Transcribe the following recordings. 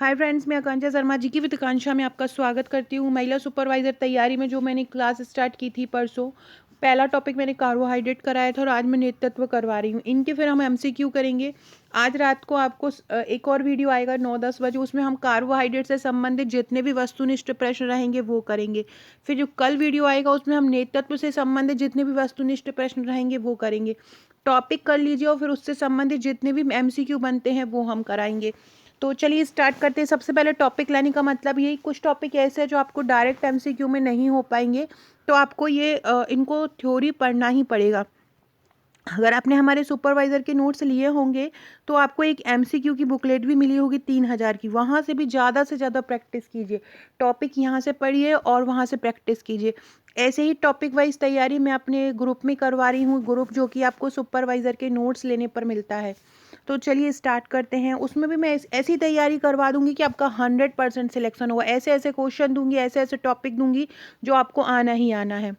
Hi friends, मैं आकांक्षा शर्मा जी की with आकांक्षा में आपका स्वागत करती हूँ। महिला सुपरवाइज़र तैयारी में जो मैंने क्लास स्टार्ट की थी परसों, पहला टॉपिक मैंने कार्बोहाइड्रेट कराया था और आज मैं नेतृत्व करवा रही हूँ। इनके फिर हम एमसीक्यू करेंगे। आज रात को आपको एक और वीडियो आएगा 9-10 बजे, उसमें हम कार्बोहाइड्रेट से संबंधित जितने भी वस्तुनिष्ठ प्रश्न रहेंगे वो करेंगे। फिर जो कल वीडियो आएगा उसमें हम नेतृत्व से संबंधित जितने भी वस्तुनिष्ठ प्रश्न रहेंगे वो करेंगे। टॉपिक कर लीजिए और फिर उससे संबंधित जितने भी एमसीक्यू बनते हैं वो हम कराएंगे। तो चलिए स्टार्ट करते हैं। सबसे पहले टॉपिक लाने का मतलब यही, कुछ टॉपिक ऐसे हैं जो आपको डायरेक्ट एमसीक्यू में नहीं हो पाएंगे, तो आपको ये इनको थ्योरी पढ़ना ही पड़ेगा। अगर आपने हमारे सुपरवाइज़र के नोट्स लिए होंगे तो आपको एक एमसीक्यू की बुकलेट भी मिली होगी 3000 की, वहाँ से भी ज़्यादा से ज़्यादा प्रैक्टिस कीजिए। टॉपिक यहाँ से पढ़िए और वहाँ से प्रैक्टिस कीजिए। ऐसे ही टॉपिक वाइज तैयारी मैं अपने ग्रुप में करवा रही हूँ, ग्रुप जो कि आपको सुपरवाइज़र के नोट्स लेने पर मिलता है। तो चलिए स्टार्ट करते हैं। उसमें भी मैं ऐसी तैयारी करवा दूंगी कि आपका 100% सिलेक्शन होगा। ऐसे ऐसे क्वेश्चन दूंगी, ऐसे ऐसे टॉपिक दूंगी जो आपको आना ही आना है।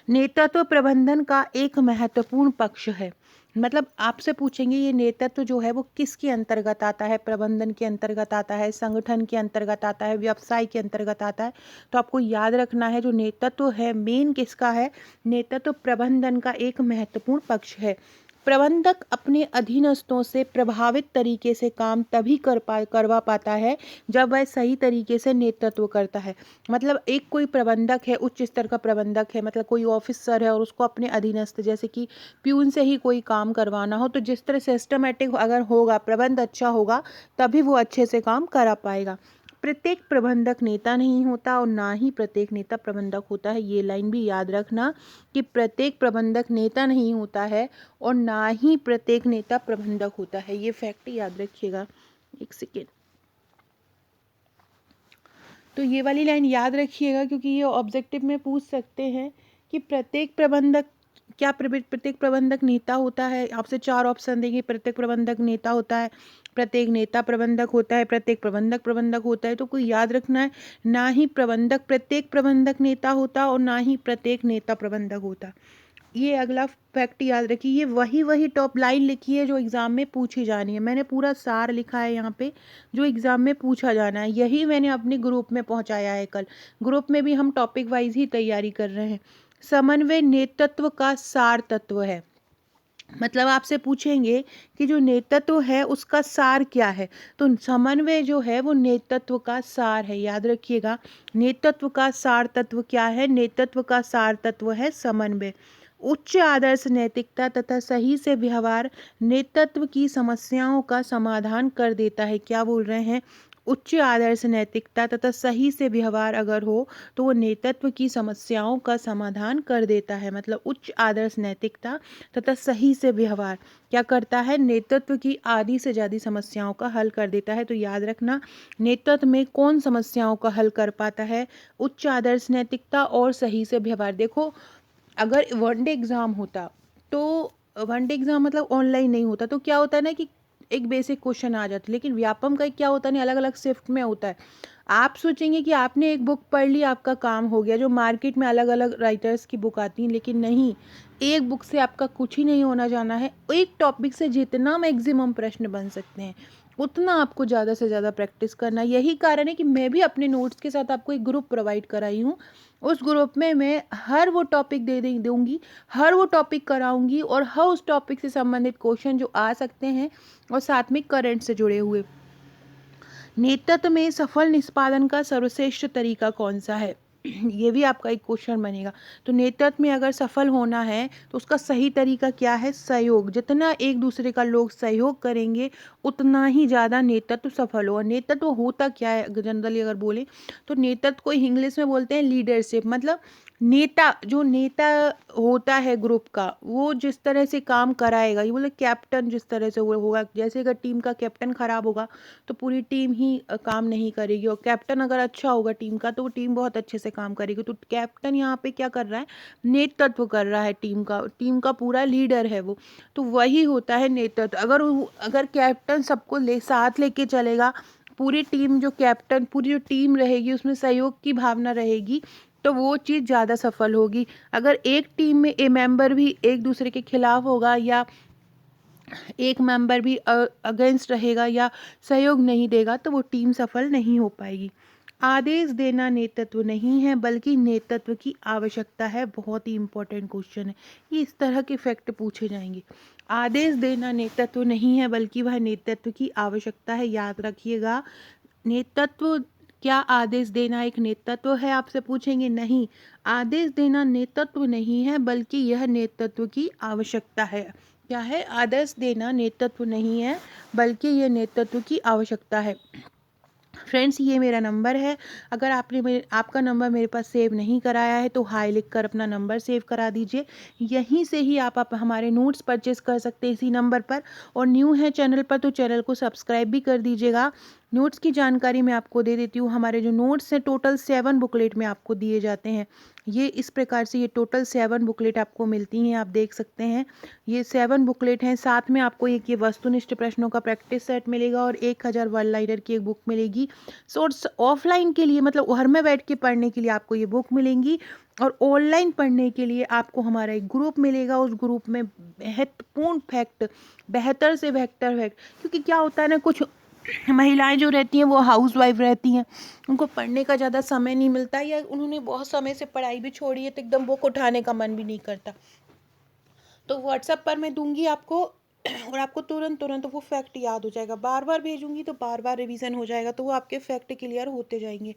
नेतृत्व प्रबंधन का एक महत्वपूर्ण पक्ष है। मतलब आपसे पूछेंगे ये नेतृत्व जो है वो किसके अंतर्गत आता है, प्रबंधन के अंतर्गत आता है, संगठन के अंतर्गत आता है, व्यवसाय के अंतर्गत आता है। तो आपको याद रखना है जो नेतृत्व है मेन किसका है, नेतृत्व प्रबंधन का एक महत्वपूर्ण पक्ष है। प्रबंधक अपने अधीनस्थों से प्रभावित तरीके से काम तभी करवा पाता है जब वह सही तरीके से नेतृत्व करता है। मतलब एक कोई प्रबंधक है, उच्च स्तर का प्रबंधक है, मतलब कोई ऑफिसर है और उसको अपने अधीनस्थ जैसे कि प्यून से ही कोई काम करवाना हो, तो जिस तरह सिस्टमेटिक अगर होगा, प्रबंध अच्छा होगा, तभी वो अच्छे से काम करा पाएगा। प्रत्येक प्रबंधक नेता नहीं होता और ना ही प्रत्येक नेता प्रबंधक होता है। ये लाइन भी याद रखना कि प्रत्येक प्रबंधक नेता नहीं होता है और ना ही प्रत्येक नेता प्रबंधक होता है। ये फैक्ट याद रखिएगा। एक सेकेंड, तो ये वाली लाइन याद रखिएगा क्योंकि ये ऑब्जेक्टिव में पूछ सकते हैं कि प्रत्येक प्रबंधक, क्या प्रत्येक प्रबंधक नेता होता है। आपसे 4 ऑप्शन देंगे, प्रत्येक प्रबंधक नेता होता है, प्रत्येक नेता प्रबंधक होता है, प्रत्येक प्रबंधक प्रबंधक होता है। तो कोई याद रखना है, ना ही प्रबंधक प्रत्येक प्रबंधक नेता होता और ना ही प्रत्येक नेता प्रबंधक होता। ये अगला फैक्ट याद रखिए। ये वही टॉप लाइन लिखी है जो एग्ज़ाम में पूछी जानी है। मैंने पूरा सार लिखा है यहाँ पे जो एग्ज़ाम में पूछा जाना है, यही मैंने अपने ग्रुप में पहुँचाया है। कल ग्रुप में भी हम टॉपिक वाइज ही तैयारी कर रहे हैं। समन्वय नेतृत्व का सार तत्व है। मतलब आपसे पूछेंगे कि जो नेतृत्व है उसका सार क्या है, तो समन्वय जो है वो नेतृत्व का सार है। याद रखिएगा, नेतृत्व का सार तत्व क्या है, नेतृत्व का सार तत्व है समन्वय। उच्च आदर्श नैतिकता तथा सही से व्यवहार नेतृत्व की समस्याओं का समाधान कर देता है। क्या बोल रहे हैं, उच्च आदर्श नैतिकता तथा सही से व्यवहार अगर हो तो वो नेतृत्व की समस्याओं का समाधान कर देता है। मतलब उच्च आदर्श नैतिकता तथा सही से व्यवहार क्या करता है, नेतृत्व की आधी से ज़्यादा समस्याओं का हल कर देता है। तो याद रखना, नेतृत्व में कौन समस्याओं का हल कर पाता है, उच्च आदर्श नैतिकता और सही से व्यवहार। देखो, अगर वनडे एग्ज़ाम होता तो वनडे एग्ज़ाम मतलब ऑनलाइन नहीं होता, तो क्या होता है ना कि एक बेसिक क्वेश्चन आ जाता, लेकिन व्यापम का क्या होता है ना, अलग अलग शिफ्ट में होता है। आप सोचेंगे कि आपने एक बुक पढ़ ली, आपका काम हो गया। जो मार्केट में अलग अलग राइटर्स की बुक आती हैं, लेकिन नहीं, एक बुक से आपका कुछ ही नहीं होना जाना है। एक टॉपिक से जितना मैक्सिमम प्रश्न बन सकते हैं उतना आपको ज़्यादा से ज़्यादा प्रैक्टिस करना। यही कारण है कि मैं भी अपने नोट्स के साथ आपको एक ग्रुप प्रोवाइड कराई हूँ। उस ग्रुप में मैं हर वो टॉपिक दूंगी, हर वो टॉपिक कराऊंगी और हर उस टॉपिक से संबंधित क्वेश्चन जो आ सकते हैं और साथ में करंट से जुड़े हुए। नेतृत्व में सफल निष्पादन का सर्वश्रेष्ठ तरीका कौन सा है, ये भी आपका एक क्वेश्चन बनेगा। तो नेतृत्व में अगर सफल होना है तो उसका सही तरीका क्या है, सहयोग। जितना एक दूसरे का लोग सहयोग करेंगे उतना ही ज़्यादा नेतृत्व सफल होगा। नेतृत्व होता क्या है, जनरली अगर बोले तो नेतृत्व को इंग्लिश में बोलते हैं लीडरशिप। मतलब नेता, जो नेता होता है ग्रुप का, वो जिस तरह से काम कराएगा, ये बोले कैप्टन जिस तरह से वो होगा। जैसे अगर टीम का कैप्टन खराब होगा तो पूरी टीम ही काम नहीं करेगी, और कैप्टन अगर अच्छा होगा टीम का तो वो टीम बहुत अच्छे से काम करेगी। तो कैप्टन यहाँ पे क्या कर रहा है, नेतृत्व कर रहा है टीम का पूरा लीडर है वो। तो वही होता है नेतृत्व। अगर कैप्टन सबको साथ लेके चलेगा, पूरी टीम जो कैप्टन, पूरी जो टीम रहेगी उसमें सहयोग की भावना रहेगी, तो वो चीज़ ज़्यादा सफल होगी। अगर एक टीम में ए मेंबर भी एक दूसरे के खिलाफ होगा या एक मेंबर भी अगेंस्ट रहेगा या सहयोग नहीं देगा तो वो टीम सफल नहीं हो पाएगी। आदेश देना नेतृत्व नहीं है बल्कि नेतृत्व की आवश्यकता है। बहुत ही इंपॉर्टेंट क्वेश्चन है, ये इस तरह के फैक्ट पूछे जाएंगे। आदेश देना नेतृत्व नहीं है बल्कि वह नेतृत्व की आवश्यकता है, याद रखिएगा। नेतृत्व, क्या आदेश देना एक नेतृत्व है, आपसे पूछेंगे? नहीं, आदेश देना नेतृत्व नहीं है बल्कि यह नेतृत्व की आवश्यकता है। क्या है? आदेश देना नेतृत्व नहीं है बल्कि यह नेतृत्व की आवश्यकता है। फ्रेंड्स, ये मेरा नंबर है। अगर आपने आपका नंबर मेरे पास सेव नहीं कराया है तो हाई लिख कर अपना नंबर सेव करा दीजिए। यहीं से ही आप हमारे नोट्स परचेस कर सकते हैं इसी नंबर पर। और न्यू है चैनल पर तो चैनल को सब्सक्राइब भी कर दीजिएगा। नोट्स की जानकारी मैं आपको दे देती हूँ। हमारे जो नोट्स हैं टोटल 7 बुकलेट में आपको दिए जाते हैं। ये इस प्रकार से ये टोटल 7 बुकलेट आपको मिलती हैं, आप देख सकते हैं। ये 7 बुकलेट हैं। साथ में आपको एक ये वस्तुनिष्ठ प्रश्नों का प्रैक्टिस सेट मिलेगा और 1000 वर्ड लाइनर की एक बुक मिलेगी। सोर्स ऑफलाइन के लिए मतलब घर में बैठ के पढ़ने के लिए आपको ये बुक मिलेंगी। और ऑनलाइन पढ़ने के लिए आपको हमारा एक ग्रुप मिलेगा। उस ग्रुप में महत्वपूर्ण फैक्ट, बेहतर से बेहतर फैक्ट, क्योंकि क्या होता है ना, कुछ महिलाएं जो रहती हैं वो हाउस वाइफ रहती हैं, उनको पढ़ने का ज़्यादा समय नहीं मिलता या उन्होंने बहुत समय से पढ़ाई भी छोड़ी है तो एकदम बुक उठाने का मन भी नहीं करता। तो व्हाट्सएप पर मैं दूंगी आपको और आपको तुरंत तुरंत वो फैक्ट याद हो जाएगा। बार बार भेजूंगी तो बार बार रिवीजन हो जाएगा, तो वो आपके फैक्ट क्लियर होते जाएंगे।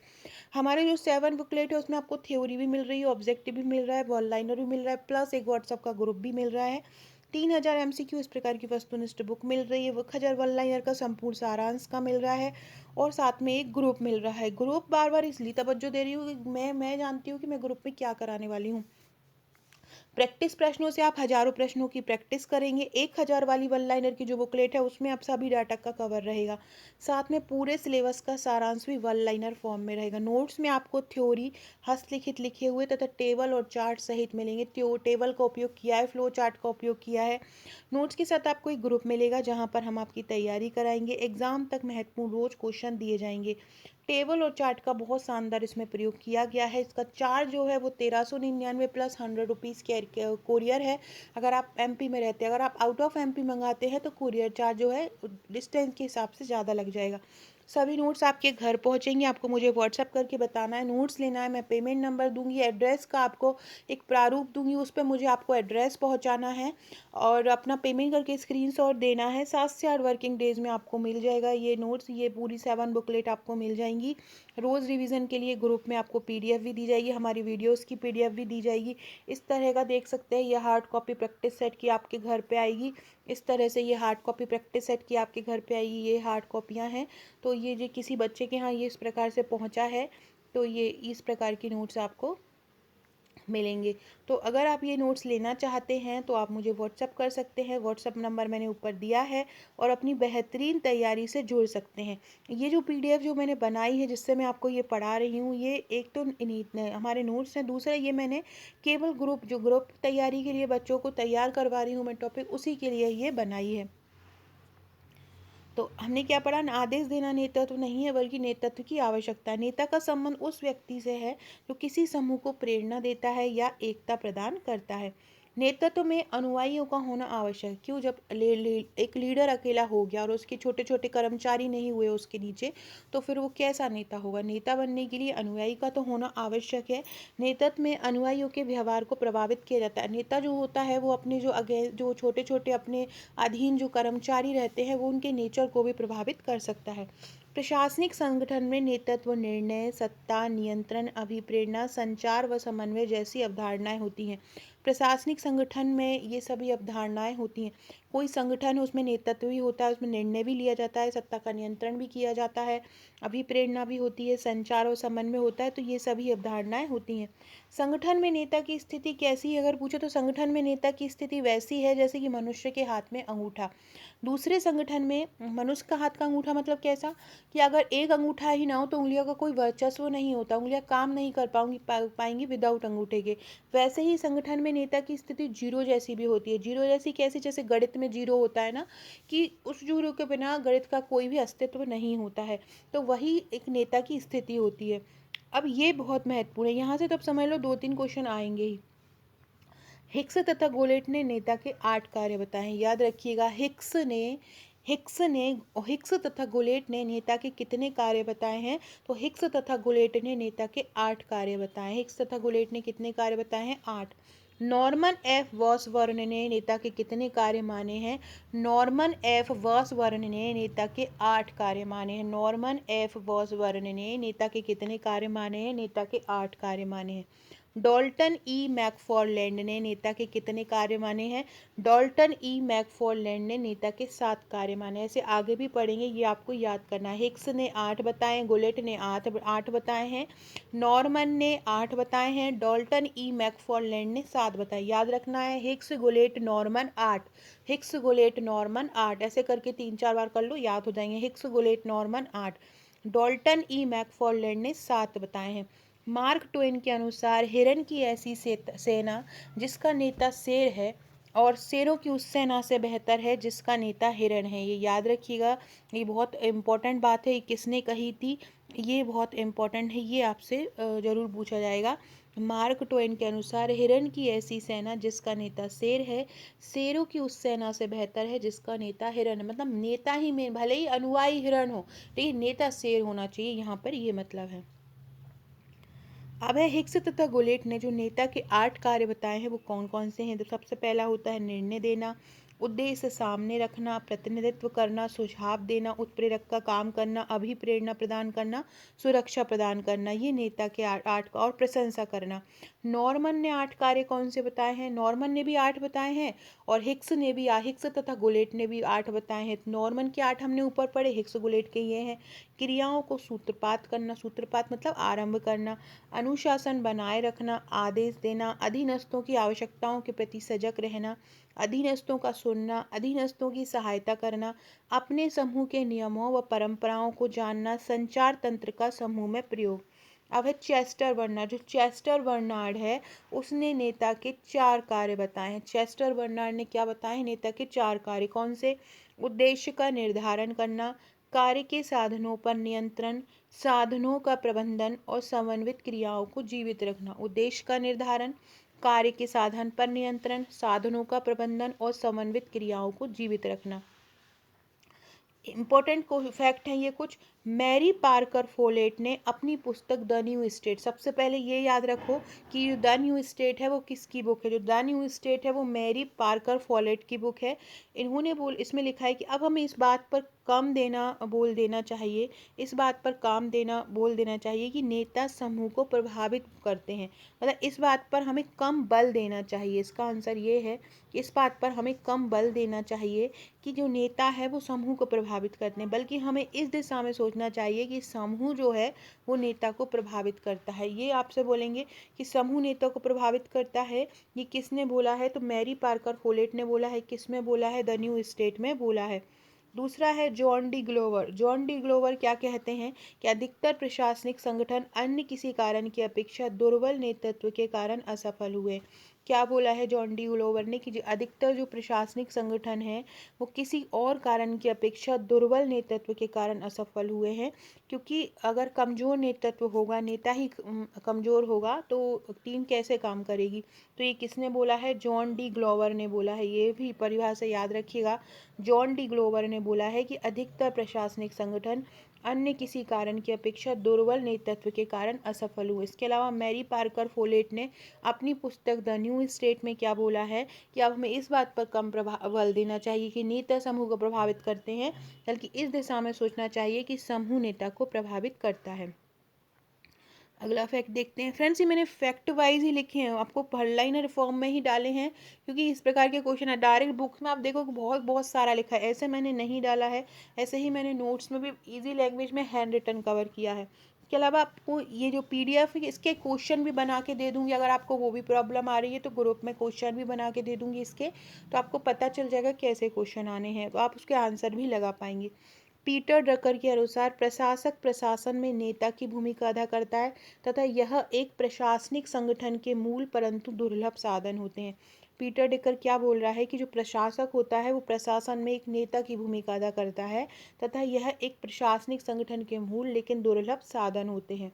हमारे जो 7 बुकलेट है उसमें आपको थ्योरी भी मिल रही है, ऑब्जेक्टिव भी मिल रहा है, वन लाइनर भी मिल रहा है, प्लस एक व्हाट्सएप का ग्रुप भी मिल रहा है। 3000 MCQ इस प्रकार की वस्तुनिष्ठ बुक मिल रही है, 1000 वन लाइनर का संपूर्ण सारांश का मिल रहा है और साथ में एक ग्रुप मिल रहा है। ग्रुप बार बार इसलिए तवज्जो दे रही हूँ कि मैं जानती हूँ कि मैं ग्रुप में क्या कराने वाली हूँ। प्रैक्टिस प्रश्नों से आप हजारों प्रश्नों की प्रैक्टिस करेंगे। 1000 वाली वन लाइनर की जो बुकलेट है उसमें आप सभी डाटा का कवर रहेगा। साथ में पूरे सिलेबस का सारांश भी वन लाइनर फॉर्म में रहेगा। नोट्स में आपको थ्योरी, हस्तलिखित लिखे हुए तथा टेबल और चार्ट सहित मिलेंगे। टेबल का उपयोग किया है, फ्लो चार्ट का उपयोग किया है। नोट्स के साथ आपको एक ग्रुप मिलेगा जहां पर हम आपकी तैयारी कराएंगे। एग्जाम तक महत्वपूर्ण रोज क्वेश्चन दिए जाएंगे। टेबल और चार्ट का बहुत शानदार इसमें प्रयोग किया गया है। इसका चार्ज जो है वो 1399 प्लस 100 रुपीज़ के कोरियर है। अगर आप MP में रहते हैं, अगर आप आउट ऑफ MP मंगाते हैं तो कोरियर चार्ज जो है डिस्टेंस के हिसाब से ज़्यादा लग जाएगा। सभी नोट्स आपके घर पहुंचेंगे। आपको मुझे व्हाट्सएप करके बताना है, नोट्स लेना है। मैं पेमेंट नंबर दूंगी, एड्रेस का आपको एक प्रारूप दूंगी, उस पर मुझे आपको एड्रेस पहुंचाना है और अपना पेमेंट करके स्क्रीनशॉट देना है। 7 से 8 वर्किंग डेज में आपको मिल जाएगा ये नोट्स। ये पूरी 7 बुकलेट आपको मिल जाएंगी। रोज़ रिवीजन के लिए ग्रुप में आपको PDF भी दी जाएगी, हमारी वीडियोस की PDF भी दी जाएगी। इस तरह का देख सकते हैं, ये हार्ड कॉपी प्रैक्टिस सेट की आपके घर पे आएगी। इस तरह से ये हार्ड कॉपी प्रैक्टिस सेट की आपके घर पे आएगी। ये हार्ड कॉपियाँ हैं, तो ये जो किसी बच्चे के यहाँ ये इस प्रकार से पहुँचा है तो ये इस प्रकार की नोट्स आपको मिलेंगे। तो अगर आप ये नोट्स लेना चाहते हैं तो आप मुझे व्हाट्सअप कर सकते हैं। व्हाट्सअप नंबर मैंने ऊपर दिया है और अपनी बेहतरीन तैयारी से जुड़ सकते हैं। ये जो PDF जो मैंने बनाई है जिससे मैं आपको ये पढ़ा रही हूँ, ये एक तो हमारे नोट्स हैं, दूसरा ये मैंने केवल ग्रुप तैयारी के लिए बच्चों को तैयार करवा रही हूँ मैं टॉपिक, उसी के लिए ये बनाई है। तो हमने क्या पढ़ा? आदेश देना नेतृत्व नहीं है बल्कि नेतृत्व की आवश्यकता है। नेता का संबंध उस व्यक्ति से है जो किसी समूह को प्रेरणा देता है या एकता प्रदान करता है। नेतृत्व में अनुयायियों का होना आवश्यक है। क्यों? जब एक लीडर अकेला हो गया और उसके छोटे छोटे कर्मचारी नहीं हुए उसके नीचे, तो फिर वो कैसा नेता होगा? नेता बनने के लिए अनुयायी का तो होना आवश्यक है। नेतृत्व में अनुयायियों के व्यवहार को प्रभावित किया जाता है। नेता जो होता है वो अपने जो छोटे छोटे अपने अधीन जो कर्मचारी रहते हैं वो उनके नेचर को भी प्रभावित कर सकता है। प्रशासनिक संगठन में नेतृत्व निर्णय, सत्ता, नियंत्रण, अभिप्रेरणा, संचार व समन्वय जैसी अवधारणाएं होती हैं। प्रशासनिक संगठन में ये सभी अवधारणाएं होती हैं। कोई संगठन है उसमें नेतृत्व भी होता है, उसमें निर्णय भी लिया जाता है, सत्ता का नियंत्रण भी किया जाता है, अभिप्रेरणा भी होती है, संचार और समन्वय होता है। तो ये सभी अवधारणाएं होती हैं। संगठन में नेता की स्थिति कैसी है अगर पूछे तो संगठन में नेता की स्थिति वैसी है जैसे कि मनुष्य के हाथ में अंगूठा। दूसरे संगठन में मनुष्य का हाथ का अंगूठा मतलब कैसा? कि अगर एक अंगूठा ही ना हो तो उंगलियों का कोई वर्चस्व नहीं होता, उंगलियां काम नहीं कर पाएंगी विदाउट अंगूठे के। वैसे ही संगठन में नेता की स्थिति जीरो जैसी भी होती है। जीरो जैसी कैसी? जैसे गणित में जीरो होता है ना, कि उस जीरो के बिना गणित का कोई भी अस्तित्व नहीं होता है। तो वही एक नेता की स्थिति होती है। अब ये बहुत महत्वपूर्ण है, यहाँ से तो अब समझ लो 2-3 क्वेश्चन आएंगे ही। हिक्स तथा गोलेट ने नेता के 8 कार्य बताए हैं। याद रखिएगा, हिक्स तथा गोलेट ने नेता के कितने कार्य बताए हैं? तो हिक्स तथा गोलेट ने नेता के 8 कार्य बताए हैं। हिक्स तथा गोलेट ने कितने कार्य बताए हैं? 8। नॉर्मन एफ वॉसबर्न ने नेता के कितने कार्य माने हैं? नॉर्मन एफ वॉसबर्न ने नेता के 8 कार्य माने हैं। नॉर्मन एफ वॉसबर्न ने नेता के कितने कार्य माने हैं? नेता के 8 कार्य माने हैं। डॉल्टन ई मैकफॉरलैंड ने नेता के कितने कार्य माने हैं? डॉल्टन ई मैकफॉरलैंड ने नेता के 7 कार्य माने। ऐसे आगे भी पढ़ेंगे, ये आपको याद करना है। हिक्स ने 8 बताए, गोलेट ने 8 बताए हैं, नॉर्मन ने 8 बताए हैं, डॉल्टन ई मैकफॉरलैंड ने 7 बताए। याद रखना है, हिक्स गोलेट नॉर्मन 8, हिक्स गोलेट नॉर्मन 8, ऐसे करके 3-4 बार कर लो, याद हो जाएंगे। हिक्स गोलेट नॉर्मन 8, डॉल्टन ई मैकफॉरलैंड ने 7 बताए हैं। मार्क ट्वेन के अनुसार हिरन की ऐसी सेना जिसका नेता शेर है और शेरों की उस सेना से बेहतर है जिसका नेता हिरन है। ये याद रखिएगा, ये बहुत इम्पोर्टेंट बात है। ये किसने कही थी? ये बहुत इम्पोर्टेंट है, ये आपसे ज़रूर पूछा जाएगा। मार्क ट्वेन के अनुसार हिरन की ऐसी सेना जिसका नेता शेर है, शेरों की उस सेना से बेहतर है जिसका नेता हिरन है। मतलब नेता ही में भले ही अनुयायी हिरन हो, लेकिन नेता शेर होना चाहिए, यहाँ पर ये मतलब है। अब है हिक्स तथा गोलेट ने जो नेता के 8 कार्य बताए हैं वो कौन कौन से हैं? तो सबसे पहला होता है निर्णय देना, उद्देश्य सामने रखना, प्रतिनिधित्व करना, सुझाव देना, उत्प्रेरक का काम करना, अभिप्रेरणा प्रदान करना, सुरक्षा प्रदान करना। ये नेता के 8 और प्रशंसा करना। नॉर्मन ने 8 कार्य कौन से बताए हैं? नॉर्मन ने भी 8 बताए हैं और हिक्स तथा गोलेट ने भी 8 बताए हैं। नॉर्मन के 8 हमने ऊपर पढ़े, हिक्स गोलेट के ये हैं। क्रियाओं को सूत्रपात करना, सूत्रपात मतलब आरंभ करना, अनुशासन बनाए रखना, आदेश देना, अधीनस्थों की आवश्यकताओं के प्रति सजग रहना, अधीनस्थों का सुनना, अधीनस्थों की सहायता करना, अपने समूह के नियमों व परंपराओं को जानना, संचार तंत्र का समूह में प्रयोग। अब है चेस्टर बर्नार्ड। जो चेस्टर बर्नार्ड है उसने नेता के 4 कार्य बताए हैं। चेस्टर बर्नार्ड ने क्या बताए? नेता के 4 कार्य। कौन से? उद्देश्य का निर्धारण करना, कार्य के साधनों पर नियंत्रण, साधनों का प्रबंधन और समन्वित क्रियाओं को जीवित रखना। उद्देश्य का निर्धारण, कार्य के साधन पर नियंत्रण, साधनों का प्रबंधन और समन्वित क्रियाओं को जीवित रखना। इम्पोर्टेंट को फैक्ट हैं ये कुछ। मैरी पार्कर फोलेट ने अपनी पुस्तक द न्यू स्टेट, सबसे पहले ये याद रखो कि द न्यू स्टेट है वो किसकी बुक है? जो द न्यू स्टेट है वो मैरी पार्कर फोलेट की बुक है। इन्होंने इसमें लिखा है कि अब हमें इस बात पर कम देना बोल देना चाहिए, इस बात पर काम देना बोल देना चाहिए कि नेता समूह को प्रभावित करते हैं। मतलब इस बात पर हमें कम बल देना चाहिए। इसका आंसर ये है कि इस बात पर हमें कम बल देना चाहिए कि जो नेता है वो समूह को प्रभावित करते हैं, बल्कि हमें इस दिशा में सोचना चाहिए कि समूह जो है वो नेता को प्रभावित करता है। ये आपसे बोलेंगे कि समूह नेता को प्रभावित करता है, ये किसने बोला है? तो मैरी पार्कर फोलेट ने बोला है। किस में बोला है? द न्यू स्टेट में बोला है। दूसरा है John D Glover. John D Glover क्या कहते हैं कि अधिकतर प्रशासनिक संगठन अन्य किसी कारण की अपेक्षा दुर्बल नेतृत्व के कारण असफल हुए। क्या बोला है जॉन डी ग्लोवर ने कि अधिकतर जो प्रशासनिक संगठन है वो किसी और कारण की अपेक्षा दुर्बल नेतृत्व के कारण असफल हुए हैं। क्योंकि अगर कमजोर नेतृत्व होगा, नेता ही कमजोर होगा तो टीम कैसे काम करेगी? तो ये किसने बोला है? जॉन डी ग्लोवर ने बोला है। ये भी परिभाषा याद रखिएगा, जॉन डी ग्लोवर ने बोला है कि अधिकतर प्रशासनिक संगठन अन्य किसी कारण की अपेक्षा दुर्बल नेतृत्व के कारण असफल हुए। इसके अलावा मैरी पार्कर फोलेट ने अपनी पुस्तक द न्यू स्टेट में क्या बोला है कि अब हमें इस बात पर कम बल देना चाहिए कि नेता समूह को प्रभावित करते हैं, बल्कि इस दिशा में सोचना चाहिए कि समूह नेता को प्रभावित करता है। अगला फैक्ट देखते हैं फ्रेंड्स। ये मैंने फैक्ट वाइज ही लिखे हैं, आपको लाइनर फॉर्म में ही डाले हैं क्योंकि इस प्रकार के क्वेश्चन है। डायरेक्ट बुक्स में आप देखो बहुत बहुत सारा लिखा है, ऐसे मैंने नहीं डाला है। ऐसे ही मैंने नोट्स में भी इजी लैंग्वेज में हैंड रिटन कवर किया है। इसके अलावा आपको ये जो PDF है इसके क्वेश्चन भी बना के दे दूँगी। अगर आपको वो भी प्रॉब्लम आ रही है तो ग्रुप में क्वेश्चन भी बना के दे दूँगी इसके, तो आपको पता चल जाएगा कैसे क्वेश्चन आने हैं, तो आप उसके आंसर भी लगा पाएंगे। पीटर ड्रकर के अनुसार प्रशासक प्रशासन में नेता की भूमिका अदा करता है तथा यह एक प्रशासनिक संगठन के मूल परंतु दुर्लभ साधन होते हैं। पीटर ड्रकर क्या बोल रहा है कि जो प्रशासक होता है वो प्रशासन में एक नेता की भूमिका अदा करता है तथा यह एक प्रशासनिक संगठन के मूल लेकिन दुर्लभ साधन होते हैं।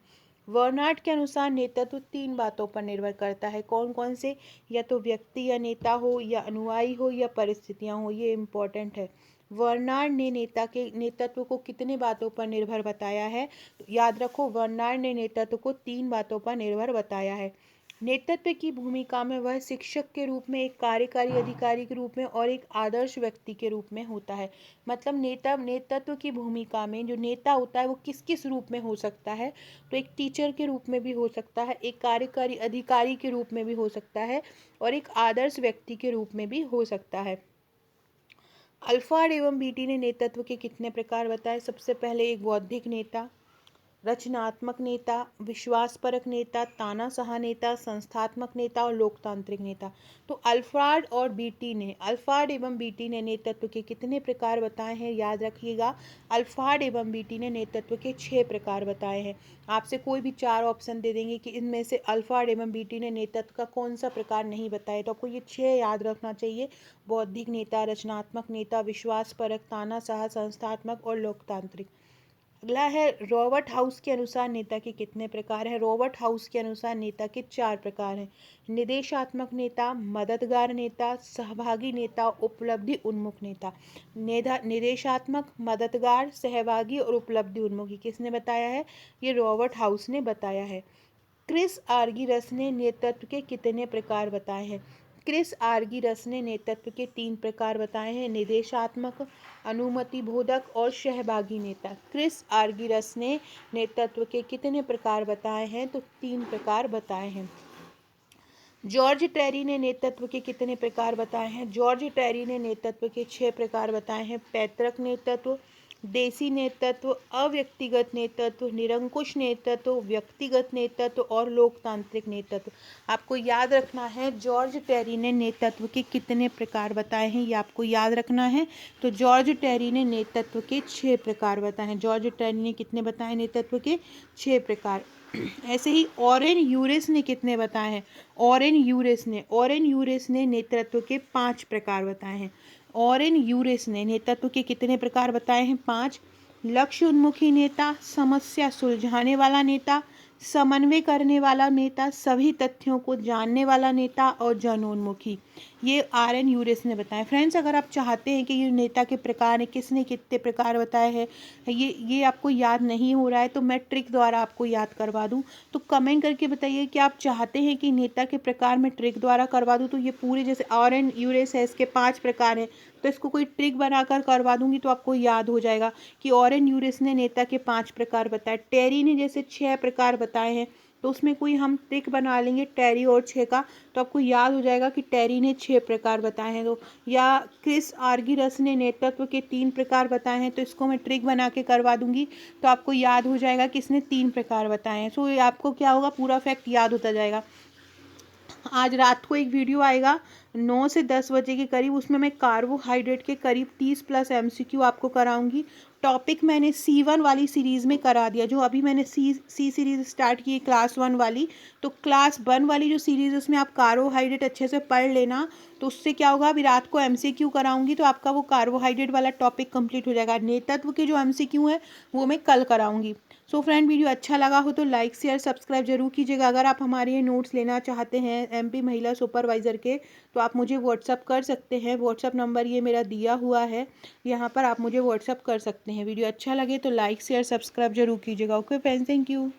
वर्नार्ड के अनुसार नेतृत्व 3 बातों पर निर्भर करता है। कौन कौन से? या तो व्यक्ति या नेता हो, या अनुयायी हो, या परिस्थितियां हो। ये इम्पोर्टेंट है। वर्नार्ड ने नेता के नेतृत्व को कितने बातों पर निर्भर बताया है? तो याद रखो, वर्नार्ड ने नेतृत्व को 3 बातों पर निर्भर बताया है। नेतृत्व की भूमिका में वह शिक्षक के रूप में, एक कार्यकारी अधिकारी के रूप में और एक आदर्श व्यक्ति के रूप में होता है। मतलब नेतृत्व की भूमिका में जो नेता होता है वो किस किस रूप में हो सकता है? तो एक टीचर के रूप में भी हो सकता है, एक कार्यकारी अधिकारी के रूप में भी हो सकता है, और एक आदर्श व्यक्ति के रूप में भी हो सकता है। अल्फ्रेड एवं बीटी ने नेतृत्व के कितने प्रकार बताए? सबसे पहले एक बौद्धिक नेता, रचनात्मक नेता, विश्वासपरक नेता, तानाशाह नेता, संस्थात्मक नेता और लोकतांत्रिक नेता। तो अल्फ्रेड एवं बीटी ने नेतृत्व के कितने प्रकार बताए हैं? याद रखिएगा, अल्फ्रेड एवं बीटी ने नेतृत्व के 6 प्रकार बताए हैं। आपसे कोई भी 4 ऑप्शन दे देंगे कि इनमें से अल्फ्रेड एवं बीटी ने नेतृत्व का कौन सा प्रकार नहीं बताया, तो आपको ये 6 याद रखना चाहिए। बौद्धिक नेता, रचनात्मक नेता, विश्वासपरक, तानाशाह, संस्थात्मक और लोकतांत्रिक। अगला है, रॉबर्ट हाउस के अनुसार नेता के कितने प्रकार हैं? रॉबर्ट हाउस के अनुसार नेता के 4 प्रकार हैं। निदेशात्मक नेता, मददगार नेता, सहभागी नेता, उपलब्धि उन्मुख नेता। निदेशात्मक, मददगार, सहभागी और उपलब्धि उन्मुखी किसने बताया है? ये रॉबर्ट हाउस ने बताया है। क्रिस आर्गीरस ने नेतृत्व के कितने प्रकार बताए हैं? क्रिस आर्गीरस ने नेतृत्व के 3 प्रकार बताए हैं। निदेशात्मक, अनुमति बोधक और सहभागी नेता। क्रिस आर्गीरस ने नेतृत्व के कितने प्रकार बताए हैं? तो 3 प्रकार बताए हैं। जॉर्ज टेरी ने नेतृत्व के कितने प्रकार बताए हैं? जॉर्ज टेरी ने नेतृत्व के 6 प्रकार बताए हैं। पैतृक नेतृत्व, देसी नेतृत्व, अव्यक्तिगत नेतृत्व, निरंकुश नेतृत्व, व्यक्तिगत नेतृत्व और लोकतांत्रिक नेतृत्व। आपको याद रखना है जॉर्ज टेरी ने नेतृत्व के कितने प्रकार बताए हैं, ये आपको याद रखना है। तो जॉर्ज टेरी ने नेतृत्व के 6 प्रकार बताए हैं। जॉर्ज टेरी ने कितने बताए नेतृत्व के? 6 प्रकार। ऐसे ही ऑरेन यूरिस ने कितने बताए हैं? ऑरेन यूरिस ने नेतृत्व के 5 प्रकार बताए हैं। ऑरेन यूरिस ने नेतृत्व के कितने प्रकार बताए हैं? 5। लक्ष्य उन्मुखी नेता, समस्या सुलझाने वाला नेता, समन्वय करने वाला नेता, सभी तथ्यों को जानने वाला नेता और जनोन्मुखी। ये ऑरेन यूरिस ने बताया। फ्रेंड्स, अगर आप चाहते हैं कि ये नेता के प्रकार हैं, किसने कितने प्रकार बताए हैं, ये आपको याद नहीं हो रहा है तो मैं ट्रिक द्वारा आपको याद करवा दूं, तो कमेंट करके बताइए कि आप चाहते हैं कि नेता के प्रकार में ट्रिक द्वारा करवा दूं। तो ये पूरे जैसे ऑरेन यूरिस है, इसके 5 प्रकार हैं, तो इसको कोई ट्रिक बनाकर करवा दूंगी तो आपको याद हो जाएगा कि ऑरेन यूरिस ने नेता के 5 प्रकार बताए। टेरी ने जैसे 6 प्रकार बताए हैं, तो उसमें कोई हम ट्रिक बना लेंगे टेरी और 6 का, तो आपको याद हो जाएगा कि टेरी ने 6 प्रकार बताए हैं। तो या क्रिस आर्गीरस ने नेतृत्व के 3 प्रकार बताए हैं, तो इसको मैं ट्रिक बना के करवा दूंगी, तो आपको याद हो जाएगा कि इसने 3 प्रकार बताए हैं। सो आपको क्या होगा, पूरा फैक्ट याद होता जाएगा। आज रात को एक वीडियो आएगा 9 से 10 बजे के करीब, उसमें मैं कार्बोहाइड्रेट के करीब 30+ MCQ आपको कराऊंगी। टॉपिक मैंने C1 वाली सीरीज़ में करा दिया, जो अभी मैंने सी सीरीज़ स्टार्ट की क्लास 1 वाली, तो क्लास 1 वाली जो सीरीज़ है उसमें आप कार्बोहाइड्रेट अच्छे से पढ़ लेना, तो उससे क्या होगा, अभी रात को MCQ कराऊंगी तो आपका वो कार्बोहाइड्रेट वाला टॉपिक कंप्लीट हो जाएगा। नेतृत्व के जो MCQ है वो मैं कल कराऊंगी। सो फ्रेंड, वीडियो अच्छा लगा हो तो लाइक शेयर सब्सक्राइब जरूर कीजिएगा। अगर आप हमारे ये नोट्स लेना चाहते हैं MP महिला सुपरवाइज़र के, तो आप मुझे व्हाट्सअप कर सकते हैं। व्हाट्सअप नंबर ये मेरा दिया हुआ है, यहाँ पर आप मुझे व्हाट्सअप कर सकते हैं। वीडियो अच्छा लगे तो लाइक शेयर सब्सक्राइब जरूर कीजिएगा। Okay friends, thank you.